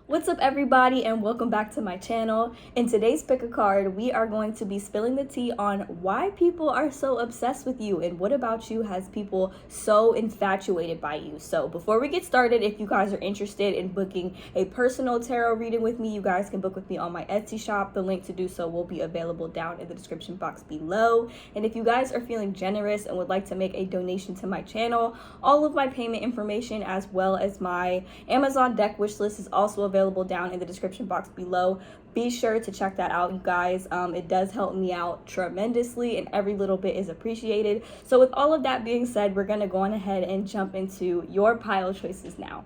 What's up everybody and welcome back to my channel. In today's pick a card, we are going to be spilling the tea on why people are so obsessed with you and what about you has people so infatuated by you. So before we get started, if you guys are interested in booking a personal tarot reading with me, you guys can book with me on my Etsy shop. The link to do so will be available down in the description box below. And if you guys are feeling generous and would like to make a donation to my channel, all of my payment information as well as my Amazon deck wish list is also available down in the description box below. Be sure to check that out, you guys. It does help me out tremendously and every little bit is appreciated. So with all of that being said, we're gonna go on ahead and jump into your pile choices now.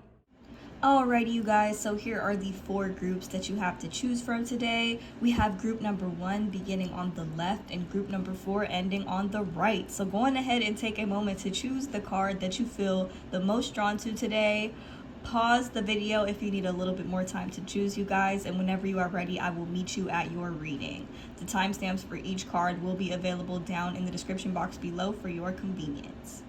Alrighty, you guys, so here are the 4 groups that you have to choose from today. We have group number 1 beginning on the left and group number 4 ending on the right. So go on ahead and take a moment to choose the card that you feel the most drawn to today. Pause the video if you need a little bit more time to choose, you guys, and whenever you are ready, I will meet you at your reading. The timestamps for each card will be available down in the description box below for your convenience.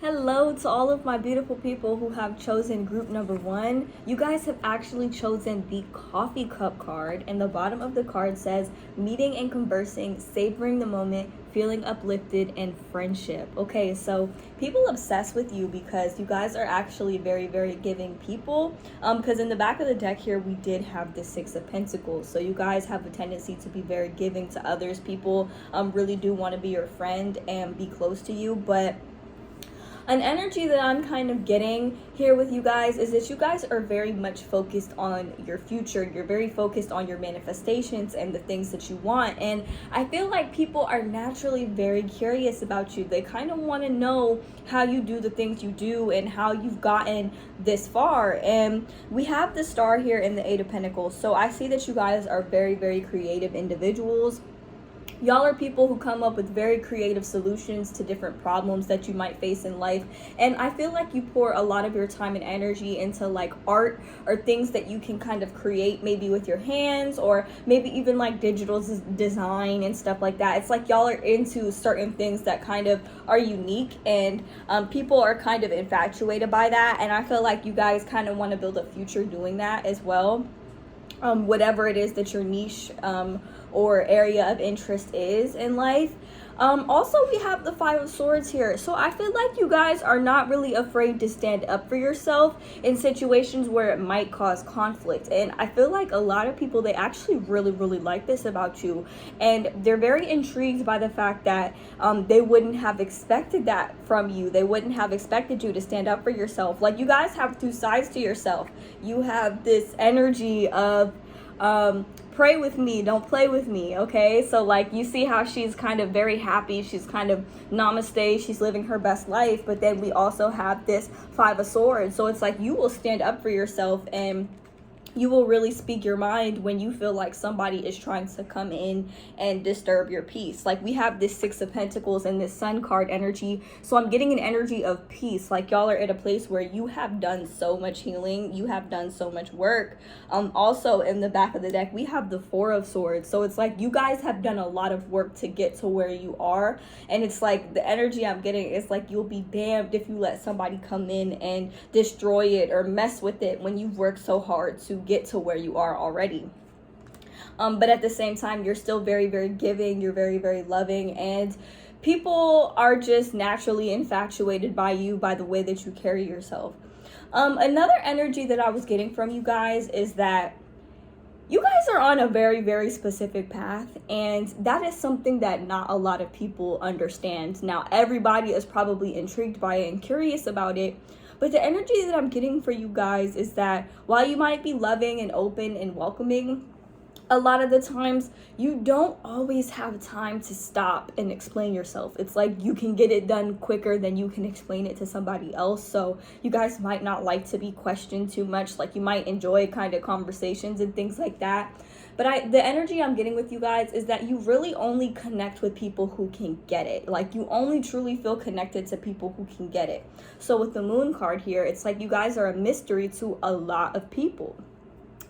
Hello to all of my beautiful people who have chosen group number 1. You guys have actually chosen the coffee cup card, and the bottom of the card says meeting and conversing, savoring the moment, feeling uplifted, and friendship. Okay, so people obsess with you because you guys are actually very, very giving people. Because in the back of the deck here, we did have the 6 of Pentacles. So you guys have a tendency to be very giving to others. People really do want to be your friend and be close to you, but an energy that I'm kind of getting here with you guys is that you guys are very much focused on your future. You're very focused on your manifestations and the things that you want. And I feel like people are naturally very curious about you. They kind of want to know how you do the things you do and how you've gotten this far. And we have the Star here in the 8 of Pentacles. So I see that you guys are very, very creative individuals. Y'all are people who come up with very creative solutions to different problems that you might face in life. And I feel like you pour a lot of your time and energy into like art or things that you can kind of create maybe with your hands or maybe even like digital design and stuff like that. It's like y'all are into certain things that kind of are unique and people are kind of infatuated by that. And I feel like you guys kind of want to build a future doing that as well. Whatever it is that your niche or area of interest is in life. Also, we have the 5 of Swords here. So I feel like you guys are not really afraid to stand up for yourself in situations where it might cause conflict. And I feel like a lot of people, they actually really, really like this about you. And they're very intrigued by the fact that they wouldn't have expected that from you. They wouldn't have expected you to stand up for yourself. Like, you guys have 2 sides to yourself. You have this energy of pray with me, don't play with me. Okay, so like you see how she's kind of very happy, she's kind of namaste, she's living her best life. But then we also have this 5 of Swords, so it's like you will stand up for yourself and you will really speak your mind when you feel like somebody is trying to come in and disturb your peace. Like we have this 6 of Pentacles and this Sun card energy. So I'm getting an energy of peace. Like y'all are at a place where you have done so much healing. You have done so much work. Also in the back of the deck, we have the 4 of Swords. So it's like you guys have done a lot of work to get to where you are. And it's like the energy I'm getting is like you'll be damned if you let somebody come in and destroy it or mess with it when you've worked so hard to get to where you are already. But at the same time, you're still very, very giving, you're very, very loving, and people are just naturally infatuated by you, by the way that you carry yourself. Another energy that I was getting from you guys is that you guys are on a very, very specific path, and that is something that not a lot of people understand. Now, everybody is probably intrigued by it and curious about it, but the energy that I'm getting for you guys is that while you might be loving and open and welcoming, a lot of the times you don't always have time to stop and explain yourself. It's like you can get it done quicker than you can explain it to somebody else. So you guys might not like to be questioned too much. Like you might enjoy kind of conversations and things like that. But the energy I'm getting with you guys is that you really only connect with people who can get it. Like you only truly feel connected to people who can get it. So with the Moon card here, it's like you guys are a mystery to a lot of people.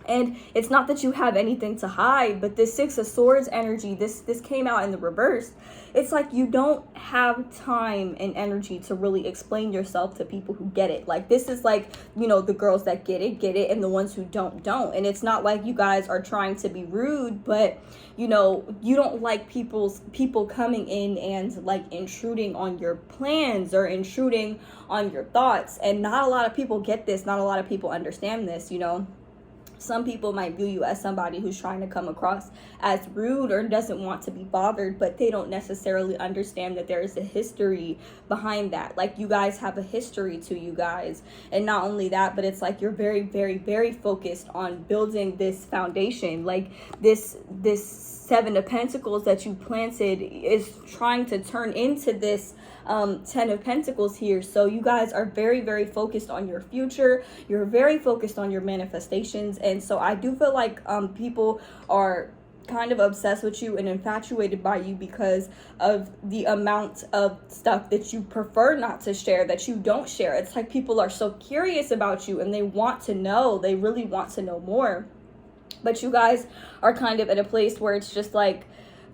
And it's not that you have anything to hide, but this Six of Swords energy, this came out in the reverse. It's like you don't have time and energy to really explain yourself to people who get it. Like, this is like, you know, the girls that get it, and the ones who don't. And it's not like you guys are trying to be rude, but, you know, you don't like people coming in and like intruding on your plans or intruding on your thoughts. And not a lot of people get this. Not a lot of people understand this, you know. Some people might view you as somebody who's trying to come across as rude or doesn't want to be bothered, but they don't necessarily understand that there is a history behind that. Like, you guys have a history to you guys. And not only that, but it's like you're very, very, very focused on building this foundation. Like, this Seven of Pentacles that you planted is trying to turn into this Ten of Pentacles here. So you guys are very, very focused on your future. You're very focused on your manifestations. And so I do feel like people are kind of obsessed with you and infatuated by you because of the amount of stuff that you prefer not to share, that you don't share. It's like people are so curious about you and they want to know. They really want to know more. But you guys are kind of at a place where it's just like,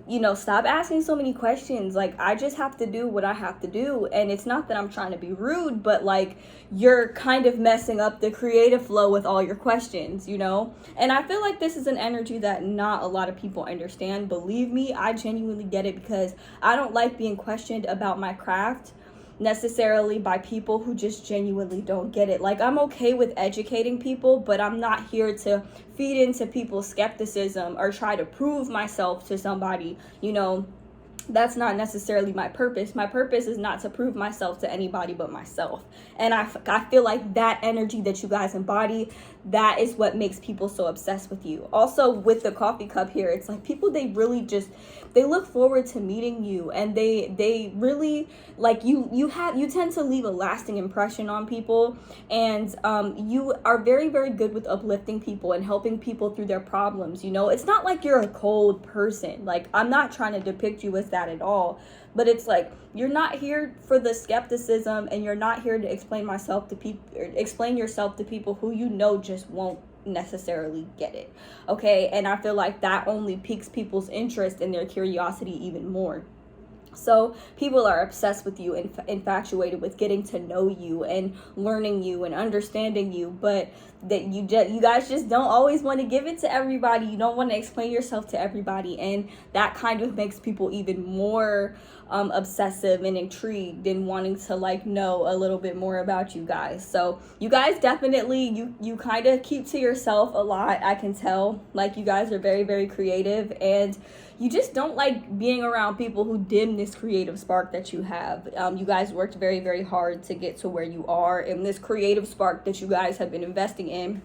you know, stop asking so many questions. Like, I just have to do what I have to do. And it's not that I'm trying to be rude, but like, you're kind of messing up the creative flow with all your questions, you know? And I feel like this is an energy that not a lot of people understand. Believe me, I genuinely get it, because I don't like being questioned about my craft necessarily by people who just genuinely don't get it. Like, I'm okay with educating people, but I'm not here to feed into people's skepticism or try to prove myself to somebody, you know. That's not necessarily my purpose. My purpose is not to prove myself to anybody but myself. And I feel like that energy that you guys embody, that is what makes people so obsessed with you. Also, with the coffee cup here, it's like people, they really just, they look forward to meeting you, and they really like you tend to leave a lasting impression on people, and you are very, very good with uplifting people and helping people through their problems. You know, it's not like you're a cold person. Like, I'm not trying to depict you as that at all, but it's like, you're not here for the skepticism, and you're not here to explain yourself to people who, you know, just won't necessarily get it. Okay, and I feel like that only piques people's interest and their curiosity even more. So people are obsessed with you and infatuated with getting to know you and learning you and understanding you, but that you guys just don't always want to give it to everybody. You don't want to explain yourself to everybody, and that kind of makes people even more obsessive and intrigued and wanting to like know a little bit more about you guys. So you guys definitely, you kind of keep to yourself a lot. I can tell, like, you guys are very, very creative, and you just don't like being around people who dim this creative spark that you have. You guys worked very, very hard to get to where you are, and this creative spark that you guys have been investing in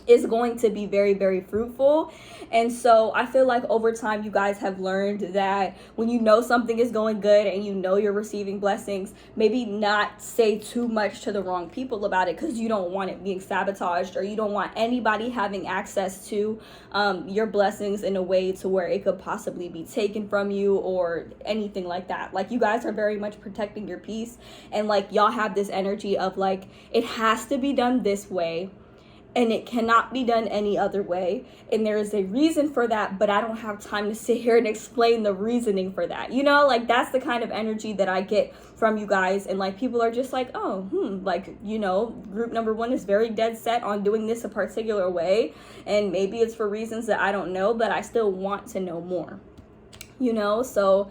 is going to be very, very fruitful. And so I feel like over time, you guys have learned that when you know something is going good and you know you're receiving blessings, maybe not say too much to the wrong people about it, because you don't want it being sabotaged, or you don't want anybody having access to your blessings in a way to where it could possibly be taken from you or anything like that. Like, you guys are very much protecting your peace, and like, y'all have this energy of like, it has to be done this way, and it cannot be done any other way, and there is a reason for that, but I don't have time to sit here and explain the reasoning for that. You know, like, that's the kind of energy that I get from you guys. And like, people are just like, oh, like, you know, group number one is very dead set on doing this a particular way, and maybe it's for reasons that I don't know, but I still want to know more. You know, so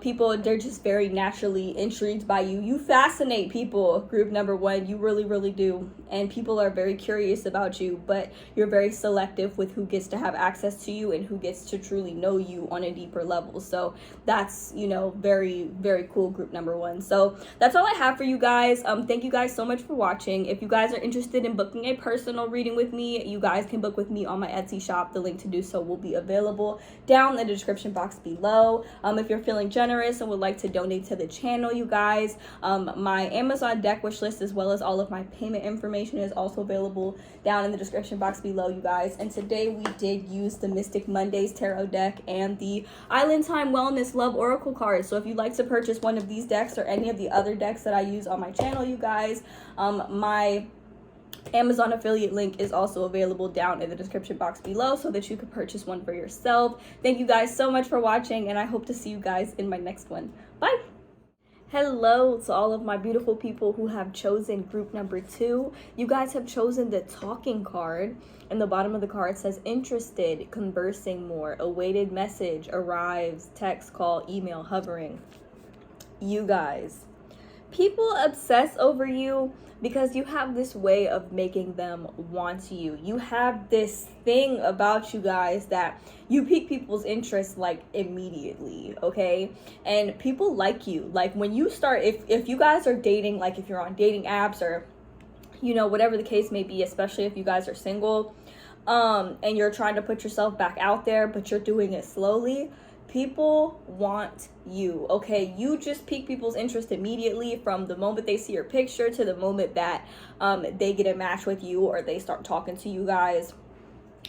people, they're just very naturally intrigued by you. You fascinate people, group number one. You really, really do. And people are very curious about you, but you're very selective with who gets to have access to you and who gets to truly know you on a deeper level. So that's, you know, very, very cool, group number one. So that's all I have for you guys. Thank you guys so much for watching. If you guys are interested in booking a personal reading with me, you guys can book with me on my Etsy shop. The link to do so will be available down in the description box below. If you're feeling generous and would like to donate to the channel, you guys, my Amazon deck wish list, as well as all of my payment information, is also available down in the description box below, you guys. And today we did use the Mystic Mondays tarot deck and the Island Time Wellness Love Oracle card. So if you'd like to purchase one of these decks or any of the other decks that I use on my channel, you guys, my Amazon affiliate link is also available down in the description box below so that you can purchase one for yourself. Thank you guys so much for watching, and I hope to see you guys in my next one. Bye! Hello to all of my beautiful people who have chosen group number 2. You guys have chosen the talking card, and the bottom of the card says interested, conversing more, awaited message, arrives, text, call, email, hovering. You guys, people obsess over you because you have this way of making them want you. You have this thing about you guys that you pique people's interest like immediately, okay? And people like you. Like when you start, if you guys are dating, like if you're on dating apps or, you know, whatever the case may be, especially if you guys are single, and you're trying to put yourself back out there, but you're doing it slowly, people want you, okay? You just pique people's interest immediately from the moment they see your picture to the moment that they get a match with you or they start talking to you guys.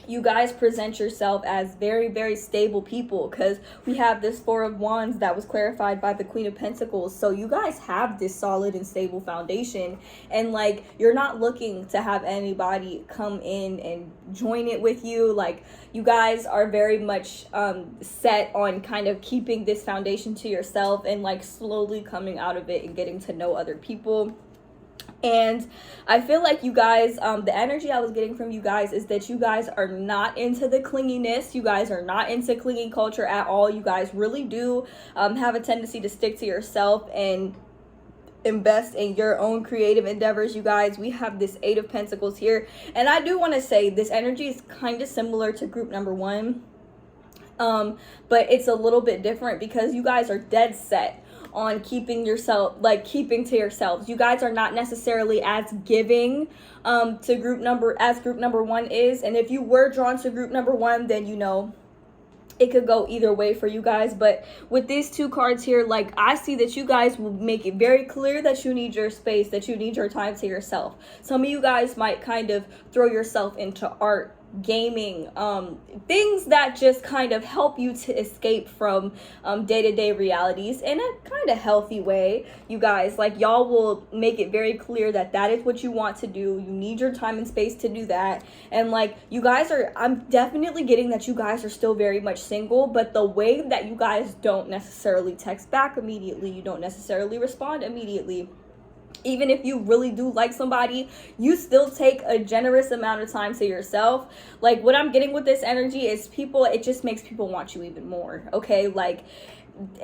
You guys present yourself as very, very stable people because we have this 4 of Wands that was clarified by the Queen of Pentacles. So you guys have this solid and stable foundation, and like you're not looking to have anybody come in and join it with you. Like you guys are very much set on kind of keeping this foundation to yourself and like slowly coming out of it and getting to know other people. And I feel like you guys, the energy I was getting from you guys is that you guys are not into the clinginess. You guys are not into clinging culture at all. You guys really do have a tendency to stick to yourself and invest in your own creative endeavors. You guys, we have this 8 of Pentacles here. And I do want to say this energy is kind of similar to group number 1. But it's a little bit different because you guys are dead set on keeping yourself, like keeping to yourselves. You guys are not necessarily as giving to group number 1 is. And if you were drawn to group number 1, then you know it could go either way for you guys. But with these 2 cards here, like I see that you guys will make it very clear that you need your space, that you need your time to yourself. Some of you guys might kind of throw yourself into art, gaming, things that just kind of help you to escape from day-to-day realities in a kind of healthy way. You guys, like y'all will make it very clear that that is what you want to do. You need your time and space to do that. And like you guys are, I'm definitely getting that you guys are still very much single, but the way that you guys don't necessarily text back immediately, you don't necessarily respond immediately. Even if you really do like somebody, you still take a generous amount of time to yourself. Like what I'm getting with this energy is people, it just makes people want you even more, okay? Like,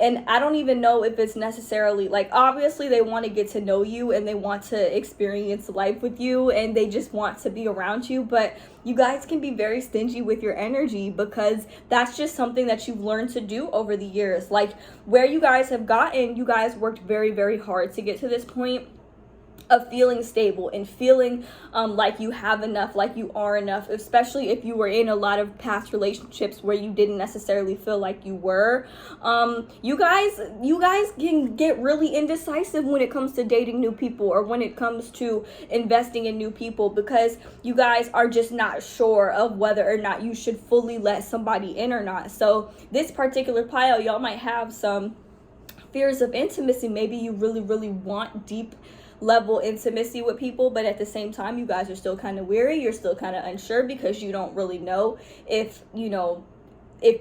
and I don't even know if it's necessarily like, obviously they want to get to know you and they want to experience life with you and they just want to be around you, but you guys can be very stingy with your energy because that's just something that you've learned to do over the years. Like where you guys have gotten, you guys worked very, very hard to get to this point of feeling stable and feeling like you have enough, like you are enough, especially if you were in a lot of past relationships where you didn't necessarily feel like you were. You guys can get really indecisive when it comes to dating new people or when it comes to investing in new people because you guys are just not sure of whether or not you should fully let somebody in or not. So this particular pile, y'all might have some fears of intimacy. Maybe you really, really want deep level intimacy with people, but at the same time you guys are still kind of weary, you're still kind of unsure because you don't really know if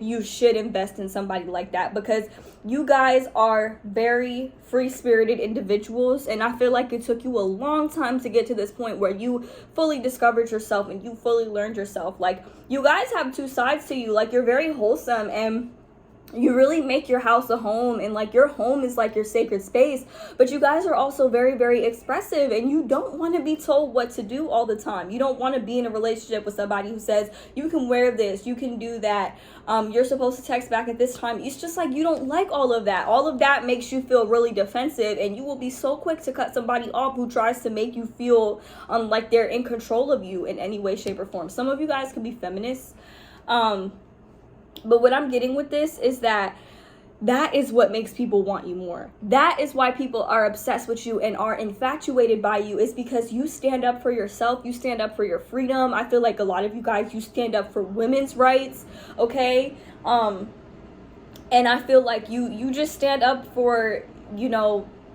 you should invest in somebody like that, because you guys are very free-spirited individuals, and I feel like it took you a long time to get to this point where you fully discovered yourself and you fully learned yourself. Like you guys have 2 sides to you. Like you're very wholesome and you really make your house a home, and like your home is like your sacred space, but you guys are also very, very expressive and you don't want to be told what to do all the time. You don't want to be in a relationship with somebody who says you can wear this, you can do that, you're supposed to text back at this time. It's just like you don't like all of that. All of that makes you feel really defensive, and you will be so quick to cut somebody off who tries to make you feel like they're in control of you in any way, shape, or form. Some of you guys can be feminists, but what I'm getting with this is that is what makes people want you more. That is why people are obsessed with you and are infatuated by you, is because you stand up for yourself. You stand up for your freedom. I feel like a lot of you guys, you stand up for women's rights, okay? And I feel like you just stand up for,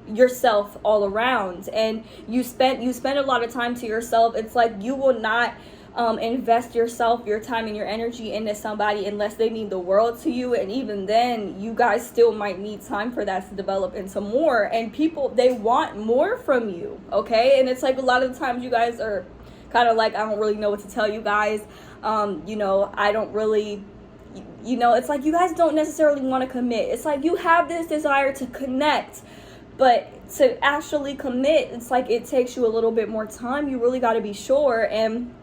yourself all around, and you spend a lot of time to yourself. It's like you will not invest yourself, your time and your energy into somebody unless they mean the world to you, and even then you guys still might need time for that to develop into more. And people, they want more from you, okay? And it's like a lot of the times you guys are kind of like, I don't really know what to tell you guys. I don't really, it's like you guys don't necessarily want to commit. It's like you have this desire to connect, but to actually commit, it's like it takes you a little bit more time. You really got to be sure. And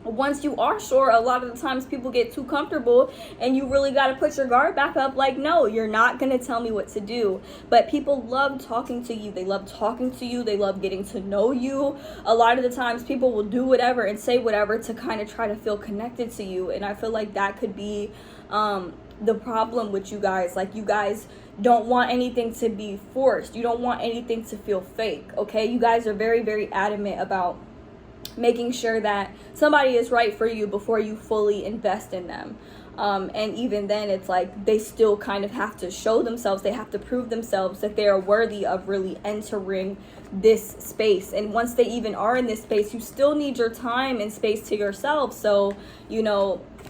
once you are sure, a lot of the times people get too comfortable, and you really got to put your guard back up. Like, no, you're not going to tell me what to do. But people love talking to you. They love talking to you. They love getting to know you. A lot of the times people will do whatever and say whatever to kind of try to feel connected to you. And I feel like that could be the problem with you guys. Like, you guys don't want anything to be forced. You don't want anything to feel fake, okay? You guys are very, very adamant about making sure that somebody is right for you before you fully invest in them. And even then, it's like they still kind of have to show themselves. They have to prove themselves that they are worthy of really entering this space. And once they even are in this space, you still need your time and space to yourself. So,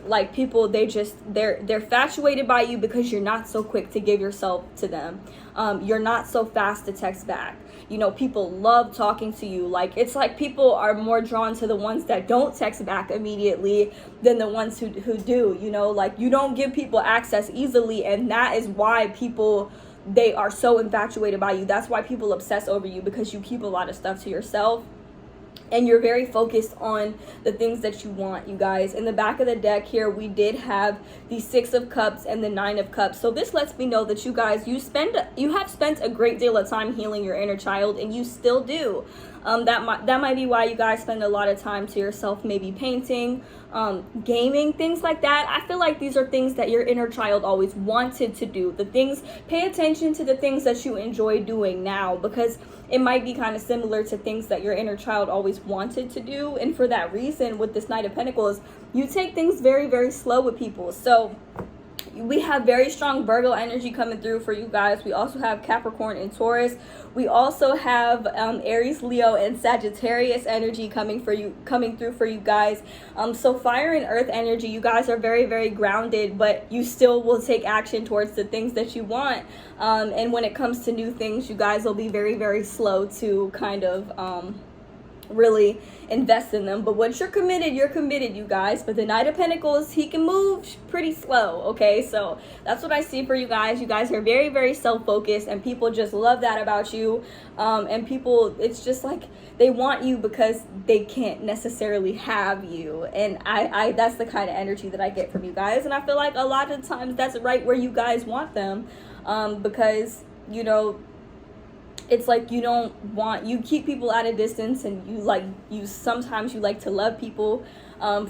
like, people, they're infatuated by you because you're not so quick to give yourself to them. You're not so fast to text back. People love talking to you. Like, it's like people are more drawn to the ones that don't text back immediately than the ones who do. Like, you don't give people access easily, and that is why people, they are so infatuated by you. That's why people obsess over you, because you keep a lot of stuff to yourself. And you're very focused on the things that you want, you guys. In the back of the deck here, we did have the 6 of Cups and the 9 of Cups. So this lets me know that you guys, you have spent a great deal of time healing your inner child, and you still do. That might be why you guys spend a lot of time to yourself, maybe painting, gaming, things like that. I feel like these are things that your inner child always wanted to do. Pay attention to the things that you enjoy doing now, because it might be kind of similar to things that your inner child always wanted to do. And for that reason, with this Knight of Pentacles, you take things very, very slow with people. So we have very strong Virgo energy coming through for you guys. We also have Capricorn and Taurus. We also have Aries, Leo, and Sagittarius energy coming through for you guys. So fire and earth energy, you guys are very, very grounded, but you still will take action towards the things that you want. And when it comes to new things, you guys will be very, very slow to kind of really invest in them. But once you're committed, you guys. But the Knight of Pentacles, he can move pretty slow, okay? So that's what I see for you guys. You guys are very, very self-focused, and people just love that about you. And people, it's just like they want you because they can't necessarily have you. And I that's the kind of energy that I get from you guys. And I feel like a lot of times that's right where you guys want them, because it's like you keep people at a distance, and sometimes you like to love people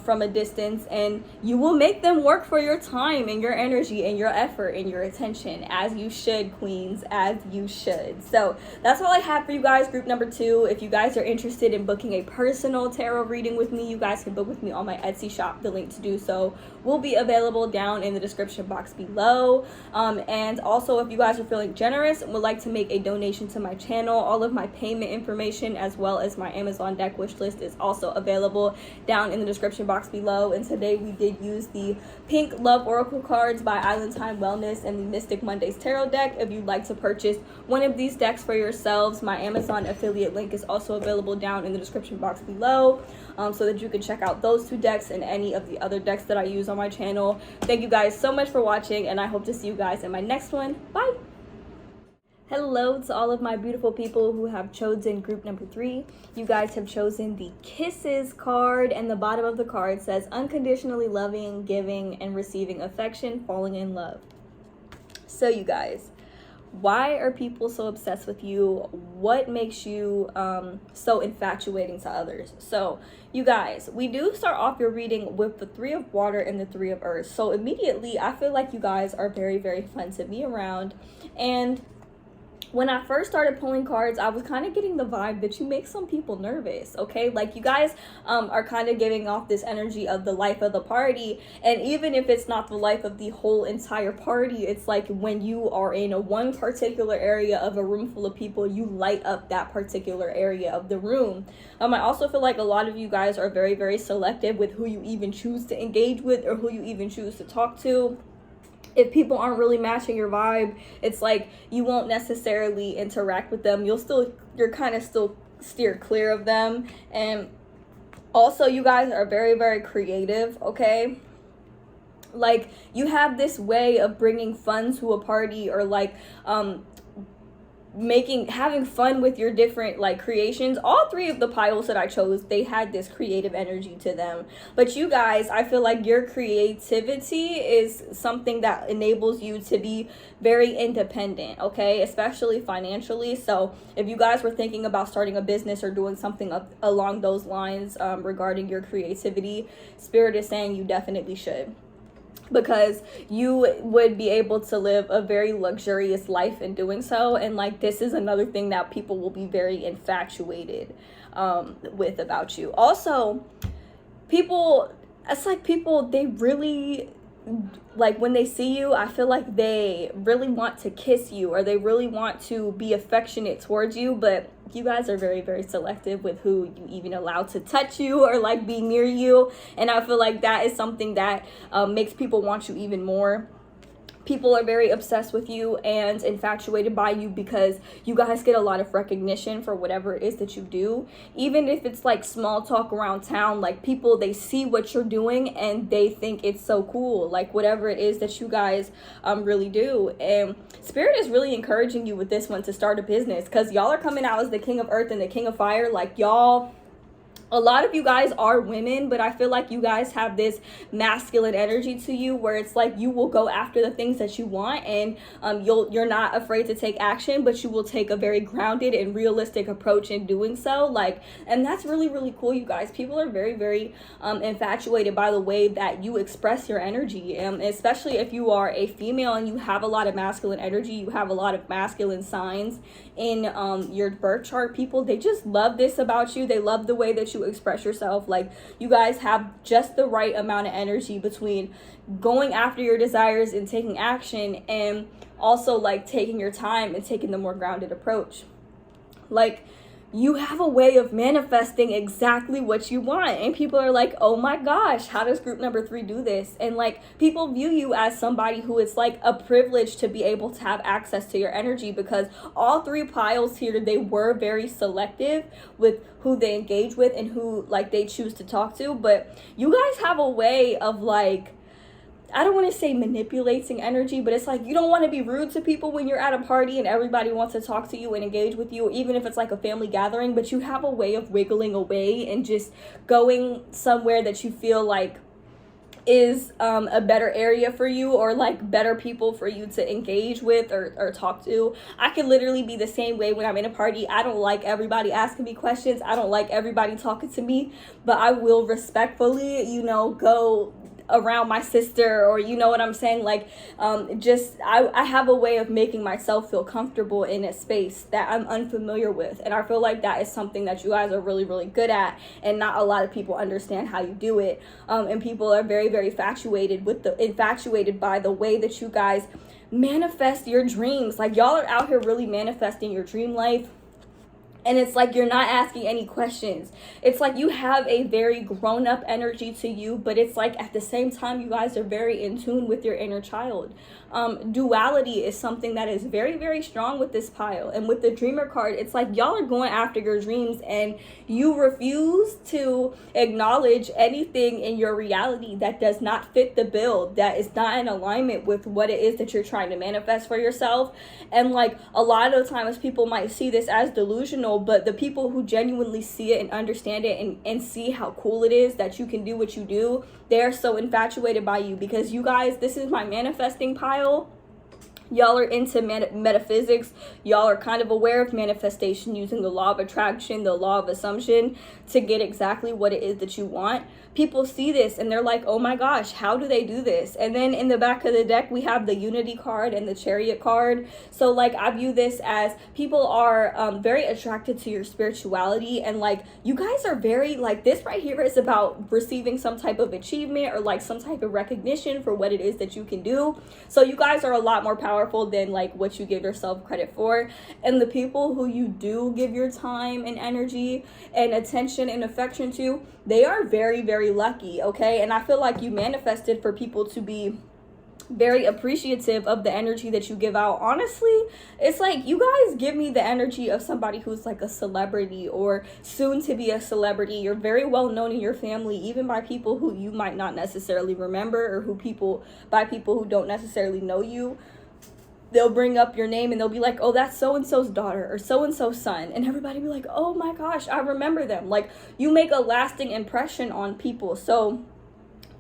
from a distance, and you will make them work for your time and your energy and your effort and your attention, as you should, queens, as you should. So that's all I have for you guys, group number 2. If you guys are interested in booking a personal tarot reading with me, you guys can book with me on my Etsy shop. The link to do so will be available down in the description box below. And also, if you guys are feeling generous and would like to make a donation to my channel, all of my payment information as well as my Amazon deck wish list is also available down in the description box below. And today we did use the Pink Love Oracle cards by Island Time Wellness and the Mystic Mondays Tarot deck. If you'd like to purchase one of these decks for yourselves, my Amazon affiliate link is also available down in the description box below, so that you can check out those 2 decks and any of the other decks that I use on my channel. Thank you guys so much for watching, and I hope to see you guys in my next one. Bye! Hello to all of my beautiful people who have chosen group number 3. You guys have chosen the Kisses card, and the bottom of the card says unconditionally loving, giving, and receiving affection, falling in love. So you guys, why are people so obsessed with you? What makes you so infatuating to others? So you guys, we do start off your reading with the 3 of Water and the 3 of Earth. So immediately I feel like you guys are very, very fun to be around, and when I first started pulling cards, I was kind of getting the vibe that you make some people nervous, okay? Like, you guys are kind of giving off this energy of the life of the party, and even if it's not the life of the whole entire party, it's like when you are in a one particular area of a room full of people, you light up that particular area of the room. I also feel like a lot of you guys are very, very selective with who you even choose to engage with or who you even choose to talk to. If people aren't really matching your vibe, it's like you won't necessarily interact with them. You're kind of still steer clear of them. And also, you guys are very, very creative, okay? Like, you have this way of bringing fun to a party, or like having fun with your different like creations. All three of the piles that I chose, they had this creative energy to them. But you guys, I feel like your creativity is something that enables you to be very independent, okay, especially financially. So if you guys were thinking about starting a business or doing something along those lines regarding your creativity, Spirit is saying you definitely should, because you would be able to live a very luxurious life in doing so. And like, this is another thing that people will be very infatuated with about you. Also, it's like people, they really, like, when they see you, I feel like they really want to kiss you, or they really want to be affectionate towards you, but you guys are very, very selective with who you even allow to touch you or like be near you. And I feel like that is something that makes people want you even more. People are very obsessed with you and infatuated by you because you guys get a lot of recognition for whatever it is that you do. Even if it's like small talk around town, like people, they see what you're doing and they think it's so cool, like whatever it is that you guys really do. And Spirit is really encouraging you with this one to start a business, because y'all are coming out as the King of Earth and the King of Fire. Like, y'all, a lot of you guys are women, but I feel like you guys have this masculine energy to you where it's like you will go after the things that you want, and you're not afraid to take action, but you will take a very grounded and realistic approach in doing so. Like, and that's really, really cool, you guys. People are very, very infatuated by the way that you express your energy, especially if you are a female and you have a lot of masculine energy, you have a lot of masculine signs in your birth chart. People, they just love this about you. They love the way that you express yourself. Like, you guys have just the right amount of energy between going after your desires and taking action, and also like taking your time and taking the more grounded approach. Like, you have a way of manifesting exactly what you want, and people are like, oh my gosh, how does group number 3 do this? And like, people view you as somebody who it's like a privilege to be able to have access to your energy, because all 3 piles here, they were very selective with who they engage with and who like they choose to talk to. But you guys have a way of like, I don't want to say manipulating energy, but it's like you don't want to be rude to people when you're at a party and everybody wants to talk to you and engage with you, even if it's like a family gathering. But you have a way of wiggling away and just going somewhere that you feel like is a better area for you, or like better people for you to engage with or talk to. I can literally be the same way when I'm in a party. I don't like everybody asking me questions. I don't like everybody talking to me, but I will respectfully, go around my sister, or you know what I'm saying, like I have a way of making myself feel comfortable in a space that I'm unfamiliar with, and I feel like that is something that you guys are really, really good at, and not a lot of people understand how you do it. And people are very, very infatuated by the way that you guys manifest your dreams. Like, y'all are out here really manifesting your dream life. And it's like you're not asking any questions. It's like you have a very grown-up energy to you, but it's like at the same time, you guys are very in tune with your inner child. Duality is something that is very, very strong with this pile. And with the Dreamer card, it's like y'all are going after your dreams and you refuse to acknowledge anything in your reality that does not fit the bill, that is not in alignment with what it is that you're trying to manifest for yourself. And like, a lot of times people might see this as delusional, but the people who genuinely see it and understand it and see how cool it is that you can do what you do, they're so infatuated by you, because you guys, this is my manifesting pile. Y'all are into metaphysics. Y'all are kind of aware of manifestation using the law of attraction, the law of assumption to get exactly what it is that you want. People see this and they're like, oh my gosh, how do they do this? And then in the back of the deck, we have the Unity card and the Chariot card. So like, I view this as people are very attracted to your spirituality. And like, you guys are very, like, this right here is about receiving some type of achievement or like some type of recognition for what it is that you can do. So you guys are a lot more powerful than like what you give yourself credit for. And the people who you do give your time and energy and attention and affection to, they are very, very lucky, okay? And I feel like you manifested for people to be very appreciative of the energy that you give out. Honestly, it's like you guys give me the energy of somebody who's like a celebrity or soon to be a celebrity. You're very well known in your family, even by people who you might not necessarily remember, or by people who don't necessarily know you. They'll bring up your name and they'll be like, oh, that's so-and-so's daughter or so-and-so's son. And everybody be like, oh my gosh, I remember them. Like, you make a lasting impression on people. So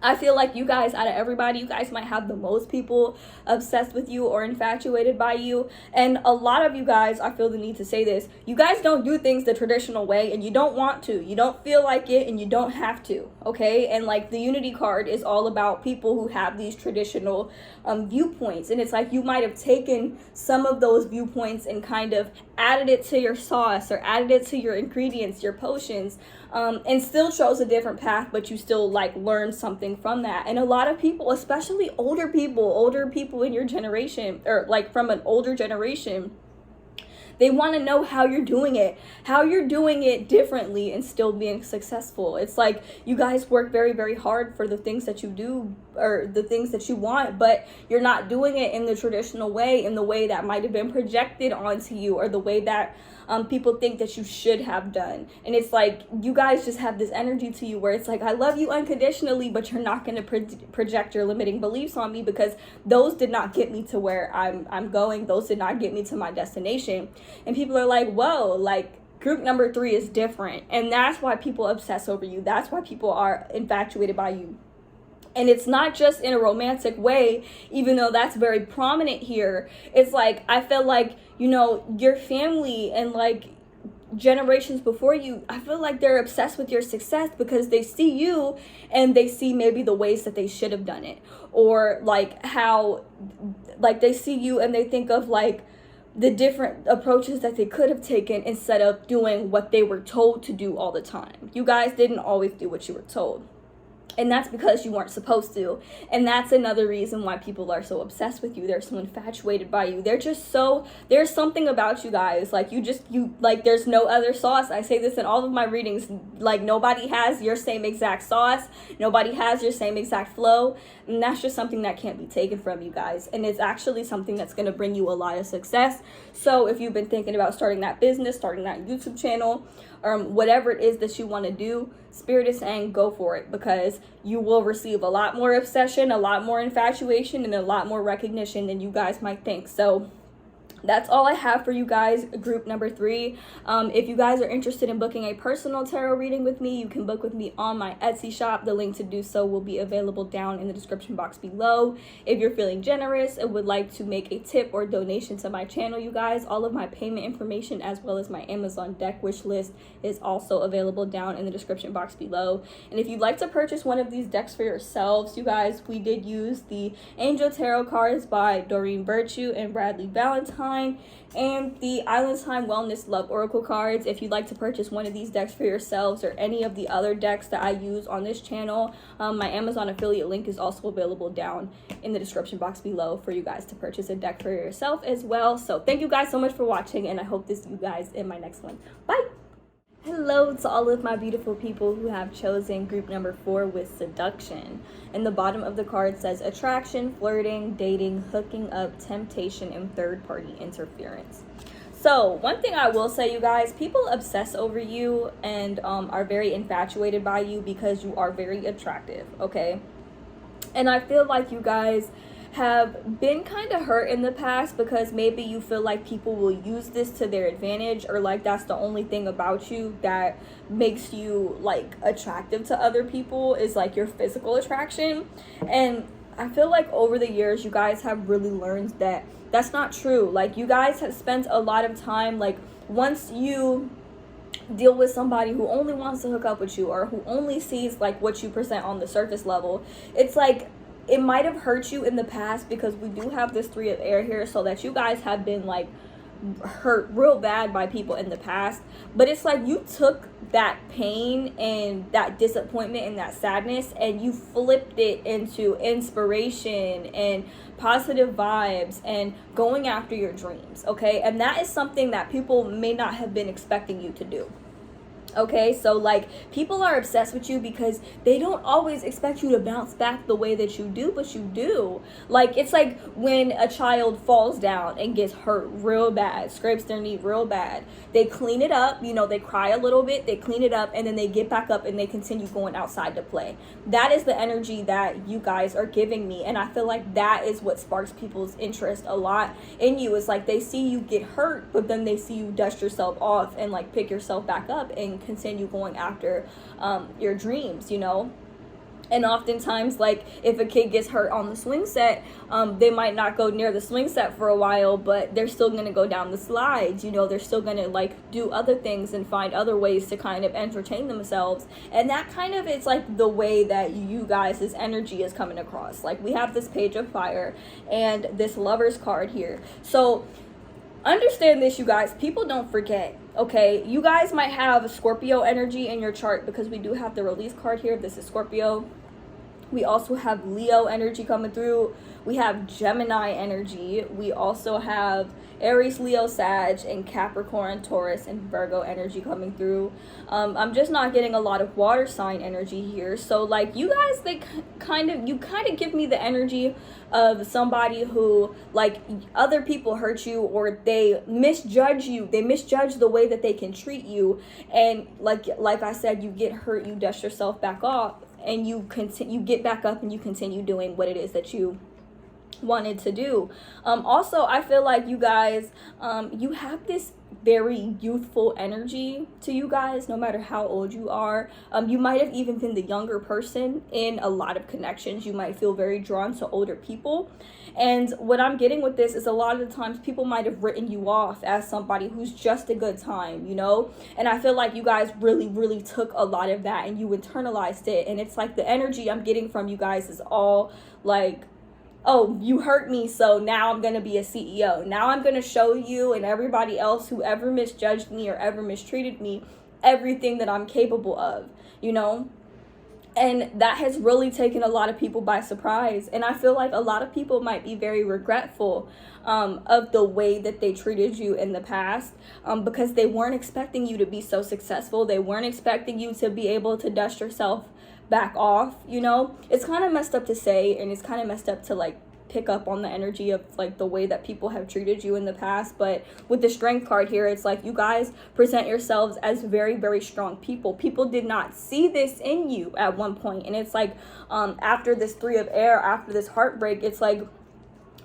I feel like you guys, out of everybody, you guys might have the most people obsessed with you or infatuated by you. And a lot of you guys, I feel the need to say this, you guys don't do things the traditional way, and you don't want to. You don't feel like it, and you don't have to, okay? And like, the Unity card is all about people who have these traditional viewpoints. And it's like you might have taken some of those viewpoints and kind of added it to your sauce or added it to your ingredients, your potions, and still chose a different path, but you still like learned something from that. And a lot of people, especially older people in your generation, or like from an older generation, they want to know how you're doing it differently and still being successful. It's like you guys work very, very hard for the things that you do or the things that you want, but you're not doing it in the traditional way, in the way that might have been projected onto you, or the way that people think that you should have done. And it's like you guys just have this energy to you where it's like, I love you unconditionally, but you're not going to project your limiting beliefs on me, because those did not get me to where I'm going. Those did not get me to my destination. And people are like, whoa, like, group number 3 is different. And that's why people obsess over you. That's why people are infatuated by you. And it's not just in a romantic way, even though that's very prominent here. It's like, I feel like, you know, your family and like generations before you, I feel like they're obsessed with your success because they see you and they see maybe the ways that they should have done it, or like how, like, they see you and they think of like the different approaches that they could have taken instead of doing what they were told to do all the time. You guys didn't always do what you were told. And that's because you weren't supposed to. And that's another reason why people are so obsessed with you. They're so infatuated by you. They're just so, there's something about you guys. Like, you like, there's no other sauce. I say this in all of my readings. Like, nobody has your same exact sauce. Nobody has your same exact flow. And that's just something that can't be taken from you guys. And it's actually something that's going to bring you a lot of success. So if you've been thinking about starting that business, starting that YouTube channel, whatever it is that you want to do, Spirit is saying go for it, because you will receive a lot more obsession, a lot more infatuation, and a lot more recognition than you guys might think. So that's all I have for you guys, group number 3. If you guys are interested in booking a personal tarot reading with me, you can book with me on my Etsy shop. The link to do so will be available down in the description box below. If you're feeling generous and would like to make a tip or donation to my channel, you guys, all of my payment information as well as my Amazon deck wish list is also available down in the description box below. And if you'd like to purchase one of these decks for yourselves, you guys, we did use the Angel Tarot cards by Doreen Virtue and Bradley Valentine, and the Island Time Wellness Love Oracle cards. If you'd like to purchase one of these decks for yourselves, or any of the other decks that I use on this channel, my Amazon affiliate link is also available down in the description box below for you guys to purchase a deck for yourself as well. So thank you guys so much for watching, and I hope to see you guys in my next one. Bye! Hello to all of my beautiful people who have chosen group number 4 with seduction. And the bottom of the card says attraction, flirting, dating, hooking up, temptation, and third-party interference. So one thing I will say, you guys, people obsess over you and are very infatuated by you because you are very attractive, okay? And I feel like you guys have been kind of hurt in the past because maybe you feel like people will use this to their advantage, or like that's the only thing about you that makes you like attractive to other people is like your physical attraction. And I feel like over the years, you guys have really learned that that's not true. Like, you guys have spent a lot of time, like, once you deal with somebody who only wants to hook up with you, or who only sees like what you present on the surface level, it's like it might have hurt you in the past, because we do have this 3 of air here, so that you guys have been like hurt real bad by people in the past. But it's like you took that pain and that disappointment and that sadness, and you flipped it into inspiration and positive vibes and going after your dreams. Okay, and that is something that people may not have been expecting you to do. Okay, so like, people are obsessed with you because they don't always expect you to bounce back the way that you do, but you do. Like, it's like when a child falls down and gets hurt real bad, scrapes their knee real bad, they clean it up, you know, they cry a little bit, they clean it up, and then they get back up and they continue going outside to play. That is the energy that you guys are giving me, and I feel like that is what sparks people's interest a lot in you. Is like, they see you get hurt, but then they see you dust yourself off and like pick yourself back up and continue going after your dreams, you know. And oftentimes, like, if a kid gets hurt on the swing set, they might not go near the swing set for a while, but they're still going to go down the slides, you know. They're still going to like do other things and find other ways to kind of entertain themselves. And that kind of is like the way that you guys' energy is coming across. Like, we have this Page of Fire and this Lover's card here. So understand this, you guys. People don't forget. Okay, you guys might have Scorpio energy in your chart, because we do have the Release card here. This is Scorpio. We also have Leo energy coming through. We have Gemini energy. We also have Aries, Leo, Sag, and Capricorn, Taurus, and Virgo energy coming through. I'm just not getting a lot of water sign energy here. So like, you guys, you kind of give me the energy of somebody who, like, other people hurt you, or they misjudge you. They misjudge the way that they can treat you, and like I said, you get hurt, you dust yourself back off, and you get back up and you continue doing what it is that you wanted to do. Also, I feel like you guys, you have this very youthful energy to you guys, no matter how old you are. You might have even been the younger person in a lot of connections. You might feel very drawn to older people. And what I'm getting with this is, a lot of the times people might have written you off as somebody who's just a good time, you know? And I feel like you guys really, really took a lot of that and you internalized it. And it's like, the energy I'm getting from you guys is all like, oh, you hurt me, so now I'm going to be a CEO. Now I'm going to show you and everybody else who ever misjudged me or ever mistreated me everything that I'm capable of, you know? And that has really taken a lot of people by surprise. And I feel like a lot of people might be very regretful of the way that they treated you in the past, because they weren't expecting you to be so successful. They weren't expecting you to be able to dust yourself back off, you know. It's kind of messed up to say, and it's kind of messed up to like pick up on the energy of like the way that people have treated you in the past. But with the Strength card here, it's like, you guys present yourselves as very, very strong people. People did not see this in you at one point. And it's like, after this 3 of air, after this heartbreak, it's like,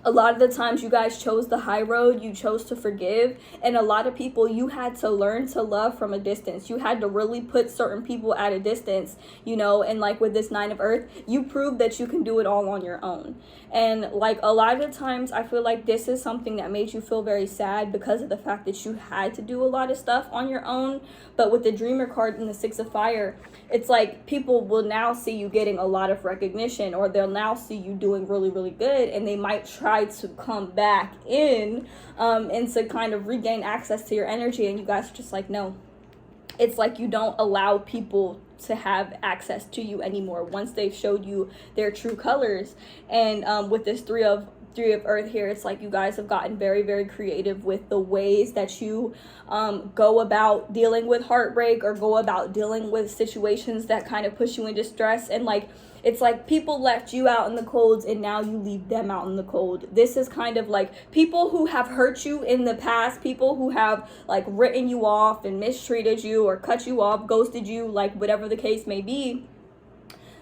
a lot of the times you guys chose the high road. You chose to forgive. And a lot of people you had to learn to love from a distance. You had to really put certain people at a distance, you know. And like with this 9 of earth, you proved that you can do it all on your own. And like, a lot of the times I feel like this is something that made you feel very sad, because of the fact that you had to do a lot of stuff on your own. But with the Dreamer card and the 6 of fire, it's like, people will now see you getting a lot of recognition, or they'll now see you doing really, really good, and they might try to come back in and to kind of regain access to your energy. And you guys are just like, no. It's like, you don't allow people to have access to you anymore once they've showed you their true colors. And with this 3 of earth here, it's like, you guys have gotten very, very creative with the ways that you go about dealing with heartbreak, or go about dealing with situations that kind of push you into stress. And like, it's like, people left you out in the cold, and now you leave them out in the cold. This is kind of like, people who have hurt you in the past, people who have like written you off and mistreated you, or cut you off, ghosted you, like whatever the case may be.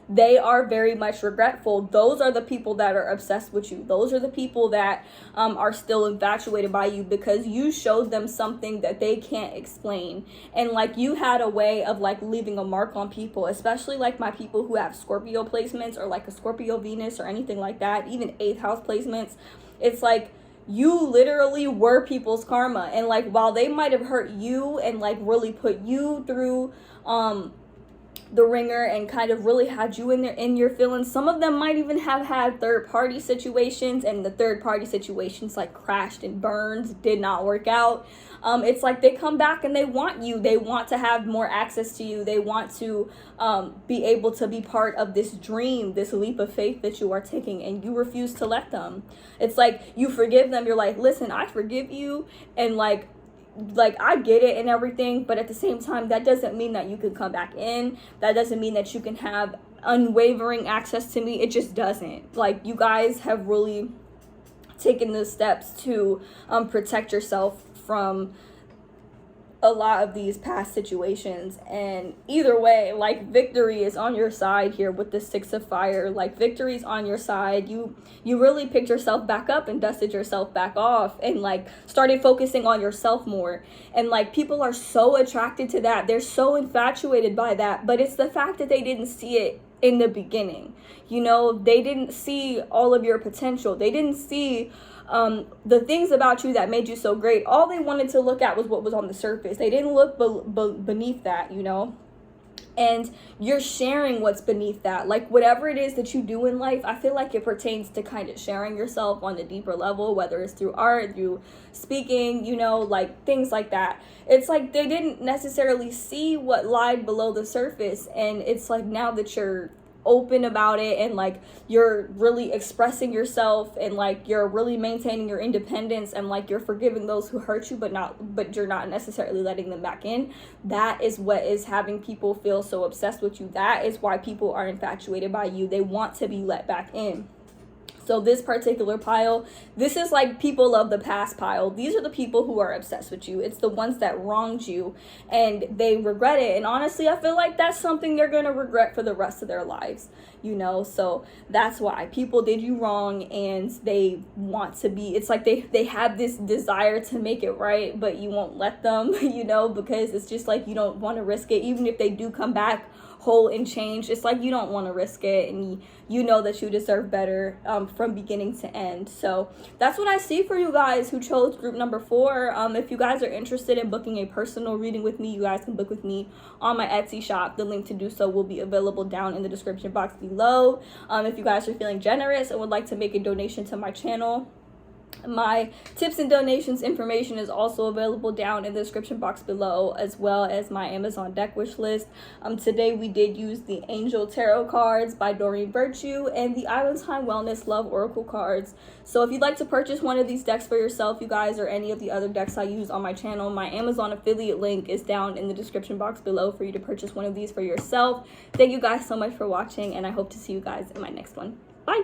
they are very much regretful. Those are the people that are obsessed with you. Those are the people that are still infatuated by you because you showed them something that they can't explain. And like, you had a way of like leaving a mark on people, especially like my people who have Scorpio placements or like a Scorpio Venus or anything like that, even 8th house placements. It's like, you literally were people's karma. And like, while they might have hurt you and like really put you through the ringer and kind of really had you in your feelings, some of them might even have had third-party situations, and the third-party situations like crashed and burned, did not work out. It's like they come back and they want you. They want to have more access to you. They want to be able to be part of this dream, this leap of faith that you are taking, and you refuse to let them. It's like you forgive them. You're like, listen, I forgive you, and like I get it and everything, but at the same time, that doesn't mean that you can come back in. That doesn't mean that you can have unwavering access to me. It just doesn't. Like, you guys have really taken the steps to protect yourself from a lot of these past situations. And either way, like, victory is on your side here with the 6 of fire. Like, victory's on your side. You really picked yourself back up and dusted yourself back off and like started focusing on yourself more. And like, people are so attracted to that. They're so infatuated by that, but it's the fact that they didn't see it in the beginning. You know, they didn't see all of your potential. They didn't see the things about you that made you so great. All they wanted to look at was what was on the surface. They didn't look beneath that, you know. And you're sharing what's beneath that. Like, whatever it is that you do in life, I feel like it pertains to kind of sharing yourself on a deeper level, whether it's through art, through speaking, you know, like things like that. It's like they didn't necessarily see what lied below the surface. And it's like, now that you're open about it and like you're really expressing yourself and like you're really maintaining your independence and like you're forgiving those who hurt you, but you're not necessarily letting them back in, that is what is having people feel so obsessed with you. That is why people are infatuated by you. They want to be let back in. So this particular pile, this is like people of the past pile. These are the people who are obsessed with you. It's the ones that wronged you and they regret it. And honestly, I feel like that's something they're going to regret for the rest of their lives, you know? So that's why people did you wrong and they want to be, it's like they have this desire to make it right, but you won't let them, you know, because it's just like you don't want to risk it. Even if they do come back whole and changed, it's like you don't want to risk it, and you know that you deserve better from beginning to end. So that's what I see for you guys who chose group number 4. If you guys are interested in booking a personal reading with me, you guys can book with me on my Etsy shop. The link to do so will be available down in the description box below. If you guys are feeling generous and would like to make a donation to my channel, my tips and donations information is also available down in the description box below, as well as my Amazon deck wish list. Today we did use the Angel Tarot cards by Doreen Virtue and the Island Time Wellness Love Oracle cards. So if you'd like to purchase one of these decks for yourself, you guys, or any of the other decks I use on my channel, my Amazon affiliate link is down in the description box below for you to purchase one of these for yourself. Thank you guys so much for watching, and I hope to see you guys in my next one. Bye!